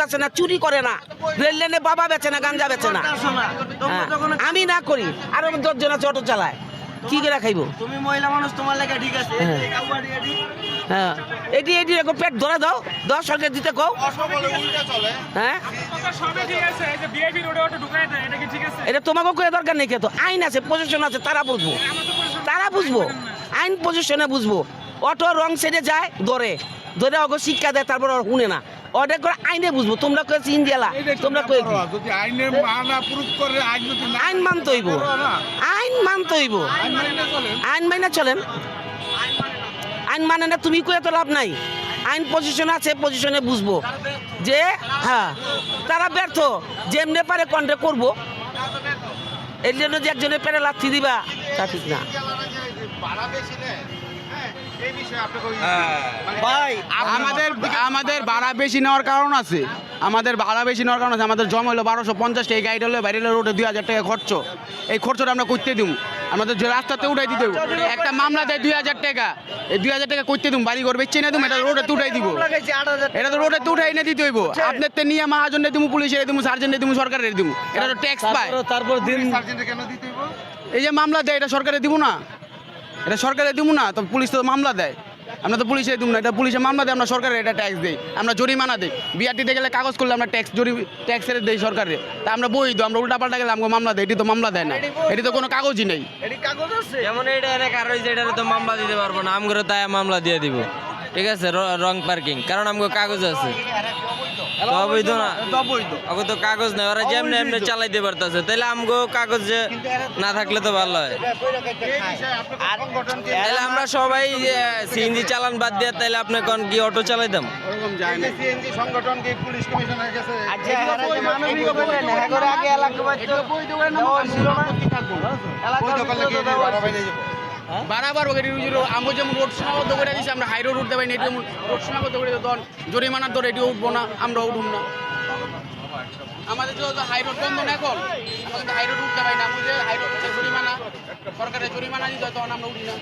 আছে না, চুরি করে না, রেল লাইনে বাবা বেচে না, গাঞ্জা বেচে না। আমি না করি, আরো 10 জন আছে অটো চালায়, কি করে খাইবো? তুমি মহিলা মানুষ, তোমার লেগে ঠিক আছে। হ্যাঁ, এটি এখন পেট ধরে দাও, 10 সরকার দিতে কও। হ্যাঁ, এটা তোমাকে কয়ে দরকার নেই, তো আইন আছে, পজিশন আছে, তারা বুঝবো, আইন পজিশনে বুঝবো। অটো রং সাইডে যায়, ধরে ওকে শিক্ষা দেয়, তারপর ওর শুনে না, অর্ডার করে আইনে বুঝবো। তোমরা কয়েছি ইন্ডিয়ালা, তোমরা কয়ে যদি আইনের মানা প্রুফ করে আইন মানতে হইব, আইন মাইনা চলেন। আইন মানে না, তুমি কয়ে তো লাভ নাই। আইন পজিশন আছে, পজিশনে বুঝবো যে হ্যাঁ তারা ব্যর্থ, যেমনে পারে কন্ট্যাক্ট করবো। এর জন্য যে একজনের পেরে লাথি দিবা তা ঠিক না। ভাই আমাদের ভাড়া বেশি নেওয়ার কারণ আছে, আমাদের জমা হলো 1250 টাকা, গাড়ি হলো বাইরে রোডে 2000 টাকা খরচ। এই খরচটা আমরা করতে দিব, আমাদের যে রাস্তাতে উঠাই দিতে একটা মামলা দেয় 2000 টাকা, এই 2000 টাকা করতে দিব, বাড়ি ঘর বেচে না দিব, এটা রোডে উঠাই দিব, এটা তো রোডে উঠাই এনে দিতে হইব। আপনার তো নিয়ে মহাজনে দিব, পুলিশের দিব, সার্জেন্টে দিব, সরকারের দিব, এটা তো ট্যাক্স পায়। তারপর দিন কেন দিতে হইব? এই যে মামলা দেয়, এটা সরকারে দিব না, এটা সরকারে দিব না, তো পুলিশ তো মামলা দেয়, আমরা তো পুলিশে দিব না, এটা পুলিশে মামলা দেয়, আমরা সরকারের এটা ট্যাক্স দিই, আমরা জরিমানা দিই। বিআরটিতে গেলে কাগজ করলে আমরা ট্যাক্সের দিই সরকারে, তা আমরা বই দিই, আমরা উল্টা পাল্টা গেলে আমাকে মামলা দেয়, এটি তো মামলা দেয় না, এটি তো কোনো কাগজই নেই। যেমন এটা কারো এটা তো মামলা দিতে পারবো না, আমগো তাই মামলা দিয়ে দিব, ঠিক আছে, রং পার্কিং, কারণ আমগো কাগজ আছে। অবৈধ না, ওকে তো কাগজ নেই, ওরা যেমনি এমনি চালাইতে পারতেছে, তাহলে আমগো কাগজ যে না থাকলে তো ভালো হয়। তাহলে আমরা সবাই সিএনজি চালান বাদ দিয়ে, তাহলে আপনি কোন কি অটো চালাইতাম? ওরকম যায় না। সিএনজি সংগঠন কি পুলিশ কমিশনের কাছে বারাবার আমরা যেমন রোড সীমাবদ্ধ করে দিচ্ছি, আমরা হাই রোড উঠতে পারি না, এটি যেমন রোড সীমাবদ্ধ করে তখন জরিমানার দর এটিও উঠবো না, আমরা উঠুম না। আমাদের তো হাই রোড বন্ধ না এখন, আমরা কিন্তু হাই রোড উঠতে পারি না, আমরা যে হাই রোড জরিমানা, সরকারের জরিমানা দিতে হয়, তখন আমরা উঠি না।